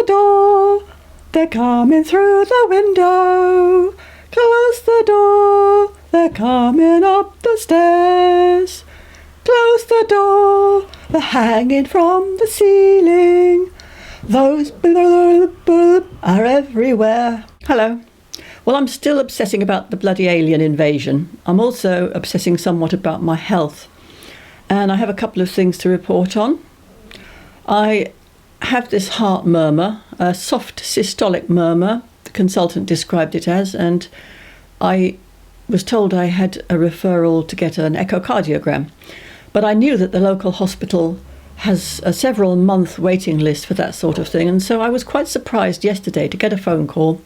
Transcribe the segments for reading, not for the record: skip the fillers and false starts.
door, they're coming through the window. Close the door, they're coming up the stairs. Close the door, they're hanging from the ceiling. Those are everywhere. Hello. Well, I'm still obsessing about the bloody alien invasion. I'm also obsessing somewhat about my health. And I have a couple of things to report on. I have this heart murmur, a soft systolic murmur, the consultant described it as, and I was told I had a referral to get an echocardiogram. But I knew that the local hospital has a several-month waiting list for that sort of thing, and so I was quite surprised yesterday to get a phone call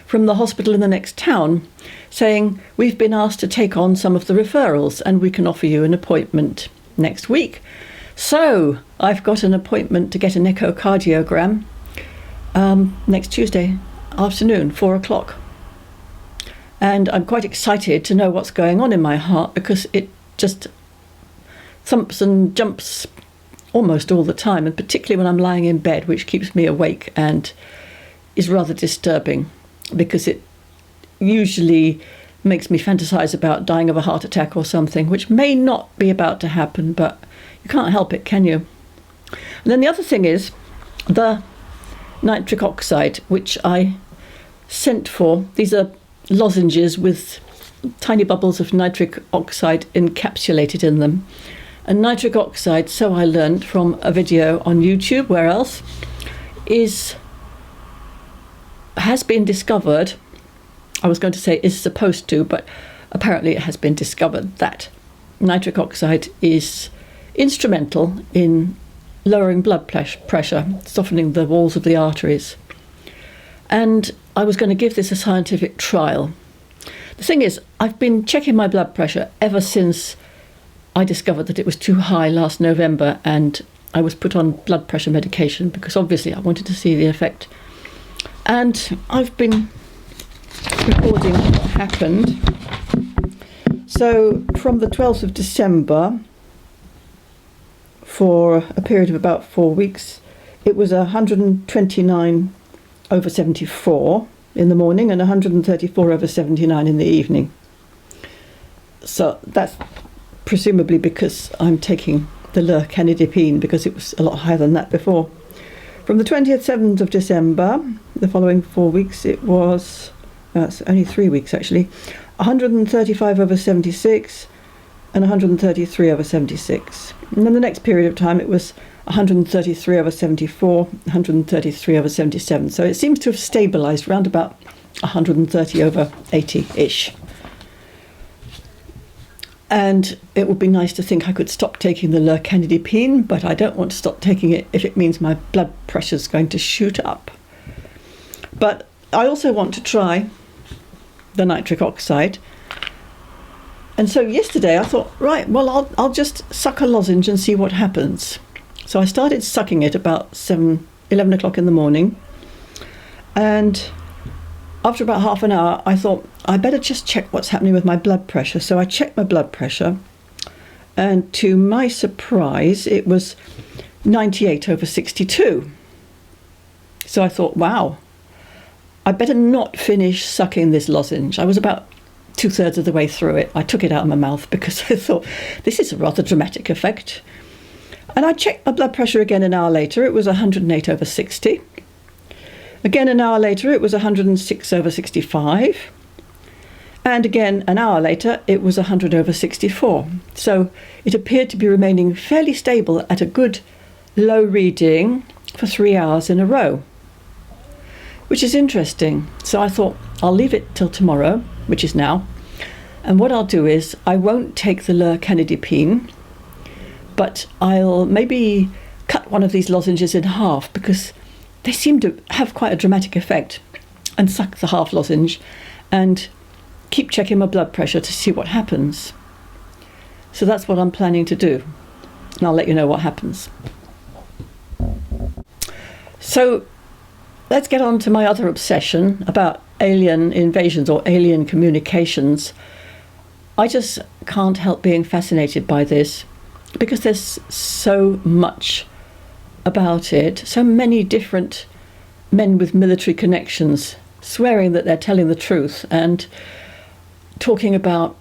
from the hospital in the next town saying, we've been asked to take on some of the referrals and we can offer you an appointment next week. So I've got an appointment to get an echocardiogram next Tuesday afternoon, 4 o'clock. And I'm quite excited to know what's going on in my heart because it just thumps and jumps almost all the time, and particularly when I'm lying in bed, which keeps me awake and is rather disturbing because it usually makes me fantasize about dying of a heart attack or something, which may not be about to happen, but you can't help it, can you? And then the other thing is the nitric oxide, which I sent for. These are lozenges with tiny bubbles of nitric oxide encapsulated in them. And nitric oxide, so I learned from a video on YouTube, where else, has been discovered. I was going to say is supposed to, but apparently it has been discovered that nitric oxide is instrumental in lowering blood pressure, softening the walls of the arteries. And I was going to give this a scientific trial. The thing is, I've been checking my blood pressure ever since I discovered that it was too high last November, and I was put on blood pressure medication because obviously I wanted to see the effect. And I've been recording what happened. So from the 12th of December, for a period of about 4 weeks, it was 129/74 in the morning and 134/79 in the evening. So that's presumably because I'm taking the lercanidipine, because it was a lot higher than that before. From the 27th of December, the following 4 weeks, it was, that's only 3 weeks actually, 135/76 and 133/76. And then the next period of time it was 133/74, 133/77. So it seems to have stabilised around about 130/80-ish. And it would be nice to think I could stop taking the lercanidipine, but I don't want to stop taking it if it means my blood pressure is going to shoot up. But I also want to try the nitric oxide. And so yesterday I thought, right, well, I'll just suck a lozenge and see what happens. So I started sucking it about 11 o'clock in the morning. And after about half an hour, I thought, I better just check what's happening with my blood pressure. So I checked my blood pressure, and to my surprise, it was 98/62. So I thought, wow, I better not finish sucking this lozenge. I was about 2/3 of the way through it. I took it out of my mouth because I thought, this is a rather dramatic effect. And I checked my blood pressure again an hour later. It was 108/60. Again, an hour later, it was 106/65. And again, an hour later, it was 100/64. So it appeared to be remaining fairly stable at a good low reading for 3 hours in a row, which is interesting. So I thought, I'll leave it till tomorrow, which is now. And what I'll do is, I won't take the lercanidipine, but I'll maybe cut one of these lozenges in half because they seem to have quite a dramatic effect, and suck the half lozenge and keep checking my blood pressure to see what happens. So that's what I'm planning to do, and I'll let you know what happens. So let's get on to my other obsession about alien invasions or alien communications. I just can't help being fascinated by this because there's so much about it, so many different men with military connections swearing that they're telling the truth and talking about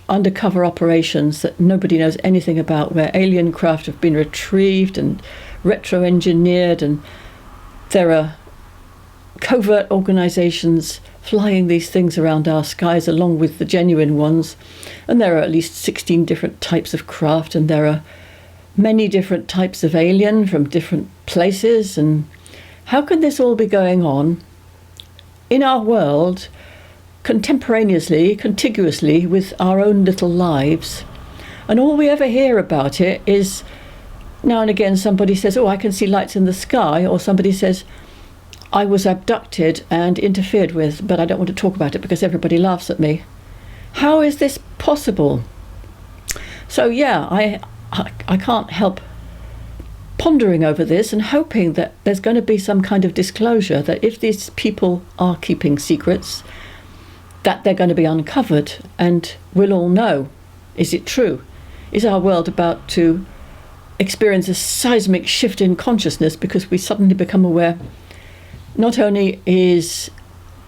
undercover operations that nobody knows anything about, where alien craft have been retrieved and retro-engineered, and there are covert organizations flying these things around our skies along with the genuine ones, and there are at least 16 different types of craft, and there are many different types of alien from different places. And how can this all be going on in our world contemporaneously, contiguously with our own little lives? And all we ever hear about it is now and again somebody says, oh, I can see lights in the sky, or somebody says, I was abducted and interfered with, but I don't want to talk about it because everybody laughs at me. How is this possible? So yeah, I can't help pondering over this and hoping that there's going to be some kind of disclosure, that if these people are keeping secrets, that they're going to be uncovered and we'll all know, is it true? Is our world about to experience a seismic shift in consciousness because we suddenly become aware not only is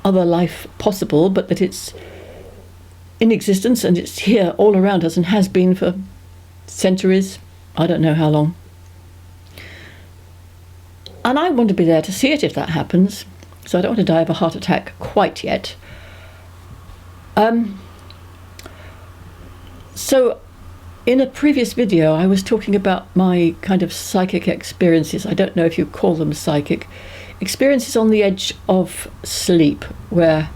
other life possible, but that it's in existence and it's here all around us and has been for centuries, I don't know how long. And I want to be there to see it if that happens, so I don't want to die of a heart attack quite yet. So in a previous video I was talking about my kind of psychic experiences. I don't know if you call them psychic experiences on the edge of sleep, where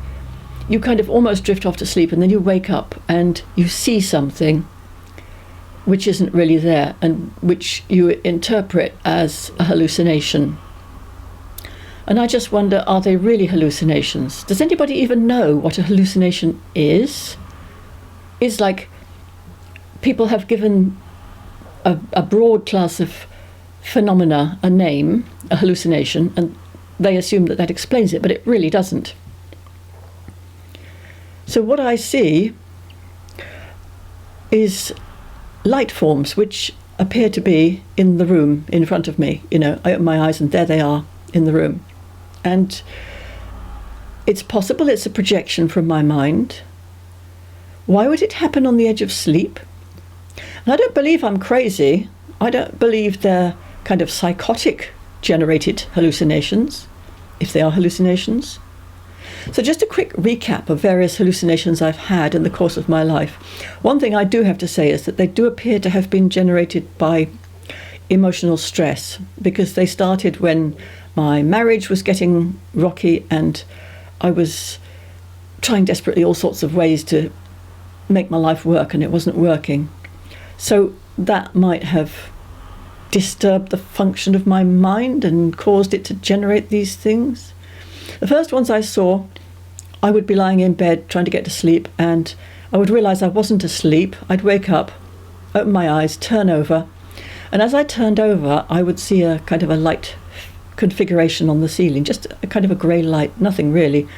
you kind of almost drift off to sleep and then you wake up and you see something which isn't really there and which you interpret as a hallucination. And I just wonder, are they really hallucinations? Does anybody even know what a hallucination is? It's like people have given a broad class of phenomena a name, a hallucination, and they assume that that explains it, but it really doesn't. So what I see is light forms which appear to be in the room in front of me. You know, I open my eyes and there they are in the room. And it's possible it's a projection from my mind. Why would it happen on the edge of sleep? And I don't believe I'm crazy. I don't believe they're kind of psychotic generated hallucinations, if they are hallucinations. So just a quick recap of various hallucinations I've had in the course of my life. One thing I do have to say is that they do appear to have been generated by emotional stress, because they started when my marriage was getting rocky and I was trying desperately all sorts of ways to make my life work and it wasn't working. So that might have disturbed the function of my mind and caused it to generate these things. The first ones I saw, I would be lying in bed trying to get to sleep and I would realise I wasn't asleep. I'd wake up, open my eyes, turn over, and as I turned over I would see a kind of a light configuration on the ceiling, just a kind of a grey light, nothing really,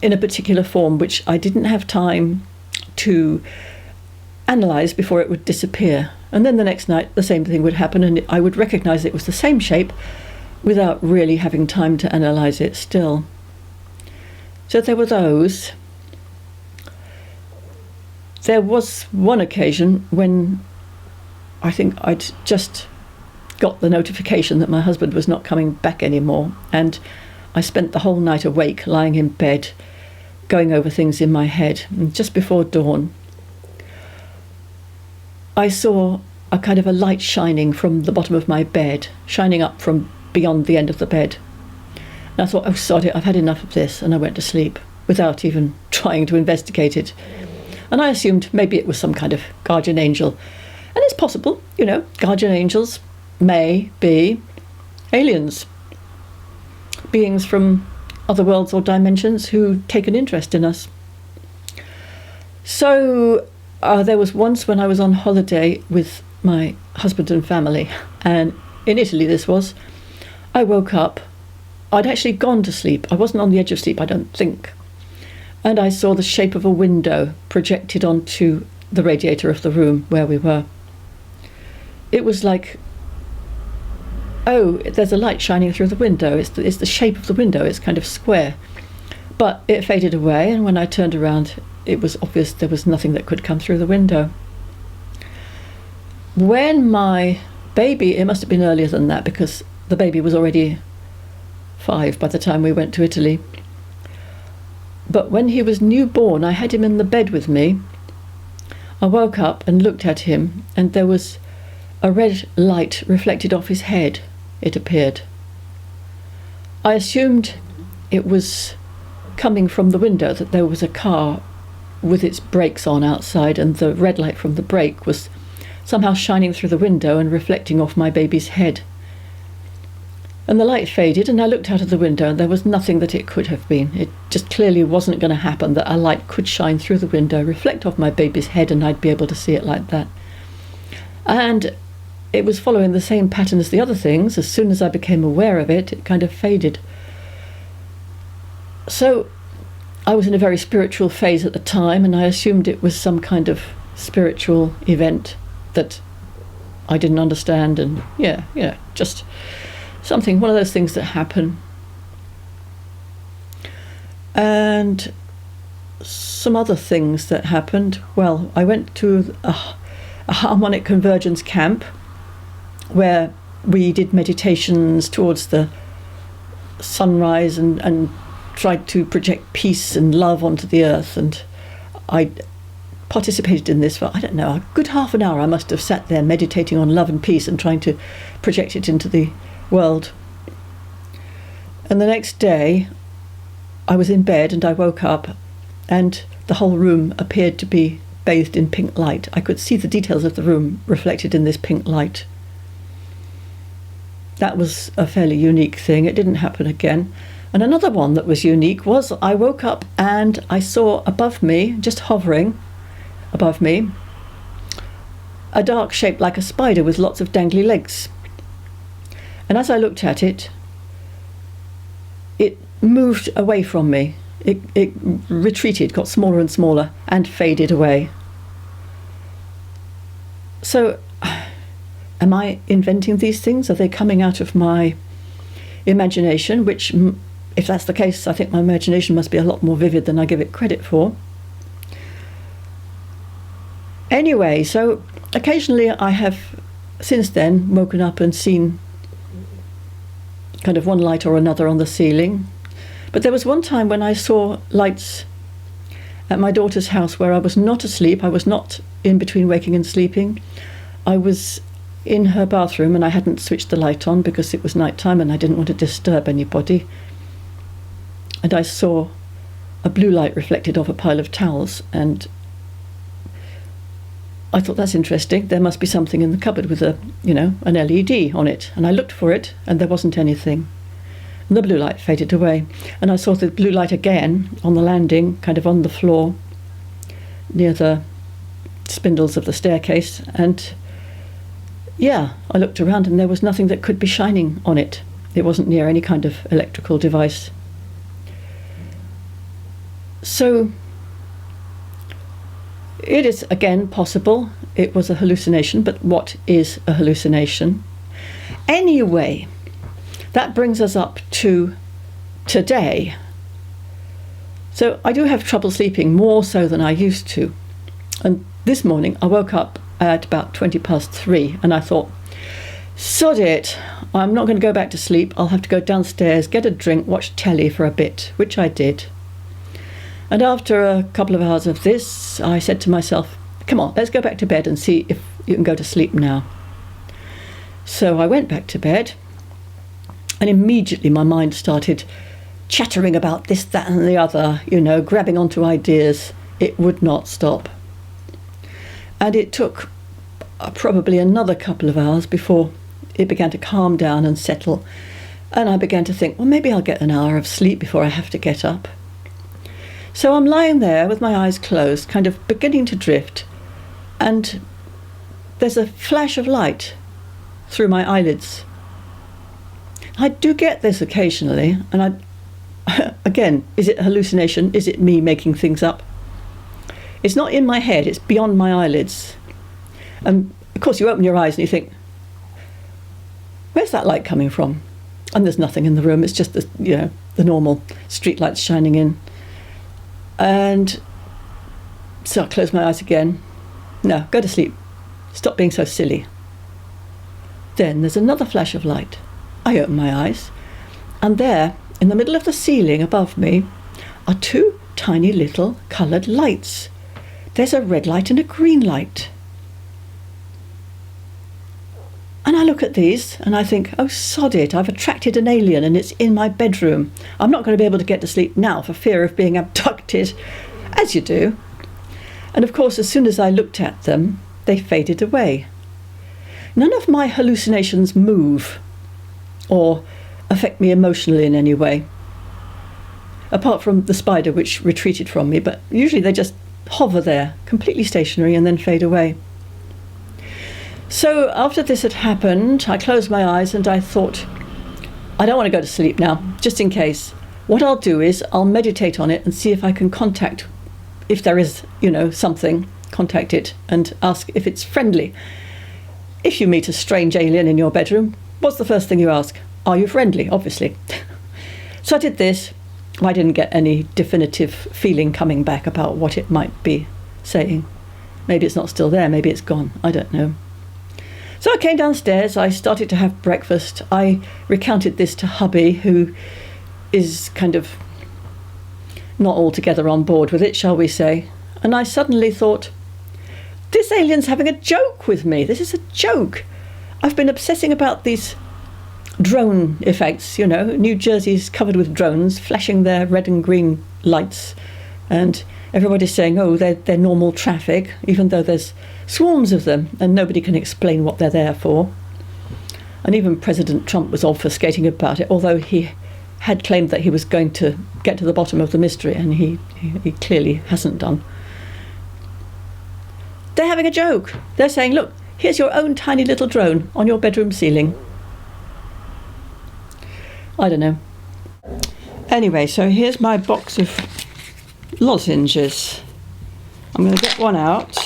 in a particular form which I didn't have time to analyse before it would disappear. And then the next night the same thing would happen and I would recognise it was the same shape without really having time to analyse it still. So there were those. There was one occasion when I think I'd just got the notification that my husband was not coming back anymore, and I spent the whole night awake, lying in bed, going over things in my head. And just before dawn, I saw a kind of a light shining from the bottom of my bed, shining up from beyond the end of the bed. And I thought, oh, sod it, I've had enough of this, and I went to sleep without even trying to investigate it. And I assumed maybe it was some kind of guardian angel. And it's possible, you know, guardian angels may be aliens, beings from other worlds or dimensions who take an interest in us. So there was once when I was on holiday with my husband and family, and in Italy this was, I woke up, I'd actually gone to sleep, I wasn't on the edge of sleep, I don't think, and I saw the shape of a window projected onto the radiator of the room where we were. It was like oh, there's a light shining through the window. It's the shape of the window. It's kind of square. But it faded away, and when I turned around, it was obvious there was nothing that could come through the window. When my baby, it must have been earlier than that, because the baby was already 5 by the time we went to Italy. But when he was newborn, I had him in the bed with me. I woke up and looked at him, and there was a red light reflected off his head, it appeared. I assumed it was coming from the window, that there was a car with its brakes on outside, and the red light from the brake was somehow shining through the window and reflecting off my baby's head. And the light faded, and I looked out of the window, and there was nothing that it could have been. It just clearly wasn't going to happen that a light could shine through the window, reflect off my baby's head, and I'd be able to see it like that. And it was following the same pattern as the other things. As soon as I became aware of it, it kind of faded. So I was in a very spiritual phase at the time, and I assumed it was some kind of spiritual event that I didn't understand, and just something, one of those things that happen. And some other things that happened. Well, I went to a harmonic convergence camp where we did meditations towards the sunrise and tried to project peace and love onto the earth. And I participated in this for, I don't know, a good half an hour. I must have sat there meditating on love and peace and trying to project it into the world. And the next day I was in bed, and I woke up, and the whole room appeared to be bathed in pink light. I could see the details of the room reflected in this pink light. That was a fairly unique thing. It didn't happen again. And another one that was unique was I woke up and I saw above me, just hovering above me, a dark shape like a spider with lots of dangly legs. And as I looked at it, it moved away from me. It retreated, got smaller and smaller, and faded away. So, am I inventing these things? Are they coming out of my imagination? Which, if that's the case, I think my imagination must be a lot more vivid than I give it credit for. Anyway, so occasionally I have since then woken up and seen kind of one light or another on the ceiling. But there was one time when I saw lights at my daughter's house where I was not asleep. I was not in between waking and sleeping. I was in her bathroom, and I hadn't switched the light on because it was night time and I didn't want to disturb anybody. And I saw a blue light reflected off a pile of towels, and I thought, that's interesting. There must be something in the cupboard with an LED on it. And I looked for it, and there wasn't anything. And the blue light faded away. And I saw the blue light again on the landing, kind of on the floor, near the spindles of the staircase. And I looked around, and there was nothing that could be shining on it. It wasn't near any kind of electrical device. So it is again possible it was a hallucination, but what is a hallucination? Anyway, that brings us up to today. So I do have trouble sleeping, more so than I used to. And this morning I woke up at about 3:20, and I thought, sod it, I'm not going to go back to sleep. I'll have to go downstairs, get a drink, watch telly for a bit, which I did. And after a couple of hours of this, I said to myself, come on, let's go back to bed and see if you can go to sleep now. So I went back to bed, and immediately my mind started chattering about this, that and the other, grabbing onto ideas. It would not stop. And it took probably another couple of hours before it began to calm down and settle. And I began to think, well, maybe I'll get an hour of sleep before I have to get up. So I'm lying there with my eyes closed, kind of beginning to drift, and there's a flash of light through my eyelids. I do get this occasionally, and again, is it a hallucination? Is it me making things up? It's not in my head, it's beyond my eyelids. And of course you open your eyes and you think, where's that light coming from? And there's nothing in the room. It's just the normal street lights shining in. And so I close my eyes again. No, go to sleep. Stop being so silly. Then there's another flash of light. I open my eyes, and there, in the middle of the ceiling above me, are two tiny little coloured lights. There's a red light and a green light. And I look at these and I think, oh, sod it, I've attracted an alien and it's in my bedroom. I'm not going to be able to get to sleep now for fear of being abducted, as you do. And of course, as soon as I looked at them, they faded away. None of my hallucinations move or affect me emotionally in any way, apart from the spider, which retreated from me, but usually they just hover there, completely stationary, and then fade away. So after this had happened, I closed my eyes and I thought, I don't want to go to sleep now, just in case. What I'll do is I'll meditate on it and see if I can contact, if there is, something, contact it and ask if it's friendly. If you meet a strange alien in your bedroom, what's the first thing you ask? Are you friendly? Obviously. So I did this. I didn't get any definitive feeling coming back about what it might be saying. Maybe it's not still there, maybe it's gone, I don't know. So I came downstairs, I started to have breakfast. I recounted this to hubby, who is kind of not altogether on board with it, shall we say. And I suddenly thought, this alien's having a joke with me. This is a joke. I've been obsessing about these drone effects, New Jersey's covered with drones, flashing their red and green lights. And everybody's saying, oh, they're normal traffic, even though there's swarms of them and nobody can explain what they're there for. And even President Trump was obfuscating about it, although he had claimed that he was going to get to the bottom of the mystery, and he clearly hasn't done. They're having a joke. They're saying, look, here's your own tiny little drone on your bedroom ceiling. I don't know. Anyway, so here's my box of lozenges. I'm going to get one out.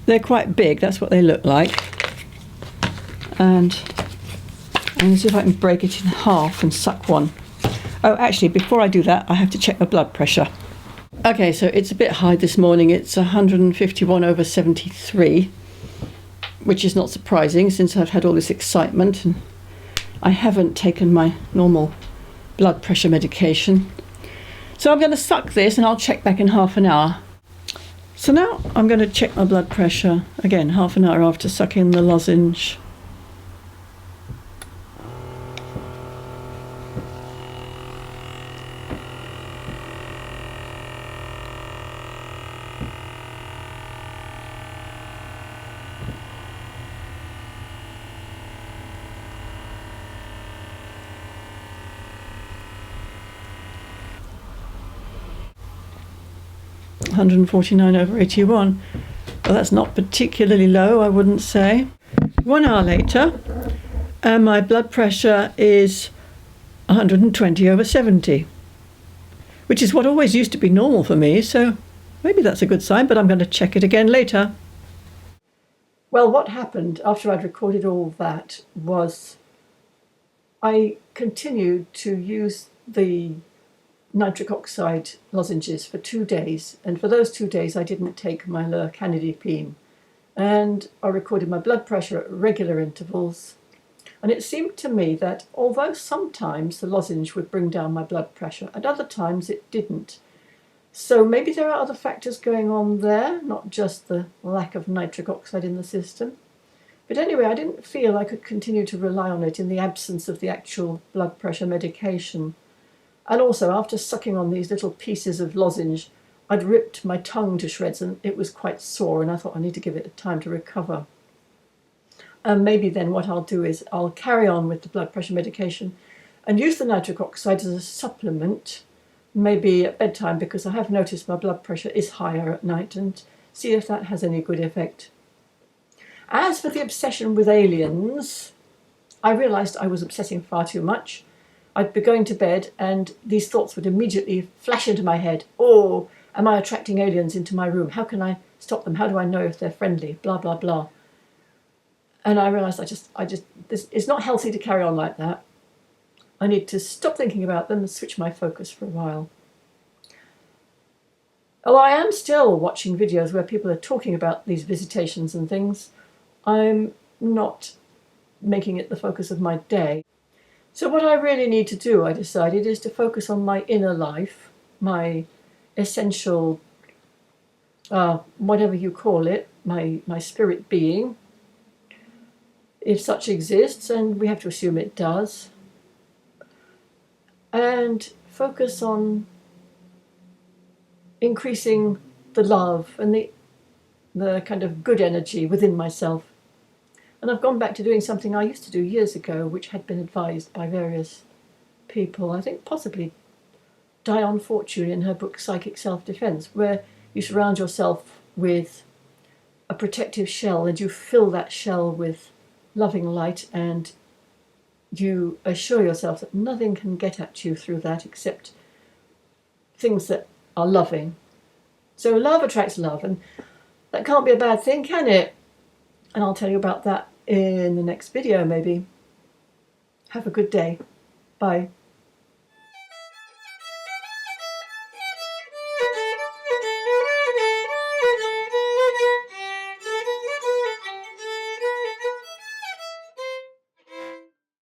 They're quite big, that's what they look like. And I'm going to see if I can break it in half and suck one. Oh, actually, before I do that, I have to check my blood pressure. Okay, so it's a bit high this morning. It's 151/73, which is not surprising since I've had all this excitement and I haven't taken my normal blood pressure medication. So I'm going to suck this and I'll check back in half an hour. So now I'm going to check my blood pressure again, half an hour after sucking the lozenge. (149/81). Well, that's not particularly low, I wouldn't say. 1 hour later, and my blood pressure is 120/70, which is what always used to be normal for me, so maybe that's a good sign, but I'm going to check it again later. Well, what happened after I'd recorded all that was I continued to use the nitric oxide lozenges for 2 days, and for those 2 days I didn't take my locanidipine, and I recorded my blood pressure at regular intervals, and it seemed to me that although sometimes the lozenge would bring down my blood pressure, at other times it didn't. So maybe there are other factors going on there, not just the lack of nitric oxide in the system. But anyway, I didn't feel I could continue to rely on it in the absence of the actual blood pressure medication. And also, after sucking on these little pieces of lozenge, I'd ripped my tongue to shreds and it was quite sore, and I thought I need to give it time to recover. And maybe then what I'll do is I'll carry on with the blood pressure medication and use the nitric oxide as a supplement, maybe at bedtime, because I have noticed my blood pressure is higher at night, and see if that has any good effect. As for the obsession with aliens, I realised I was obsessing far too much. I'd be going to bed and these thoughts would immediately flash into my head. Oh, am I attracting aliens into my room? How can I stop them? How do I know if they're friendly? Blah, blah, blah. And I realised it's not healthy to carry on like that. I need to stop thinking about them and switch my focus for a while. Although I am still watching videos where people are talking about these visitations and things, I'm not making it the focus of my day. So what I really need to do, I decided, is to focus on my inner life, my essential, whatever you call it, my spirit being, if such exists, and we have to assume it does, and focus on increasing the love and the kind of good energy within myself. And I've gone back to doing something I used to do years ago, which had been advised by various people, I think possibly Diane Fortune in her book Psychic Self-Defense, where you surround yourself with a protective shell and you fill that shell with loving light, and you assure yourself that nothing can get at you through that except things that are loving. So love attracts love, and that can't be a bad thing, can it? And I'll tell you about that in the next video, maybe. Have a good day. Bye.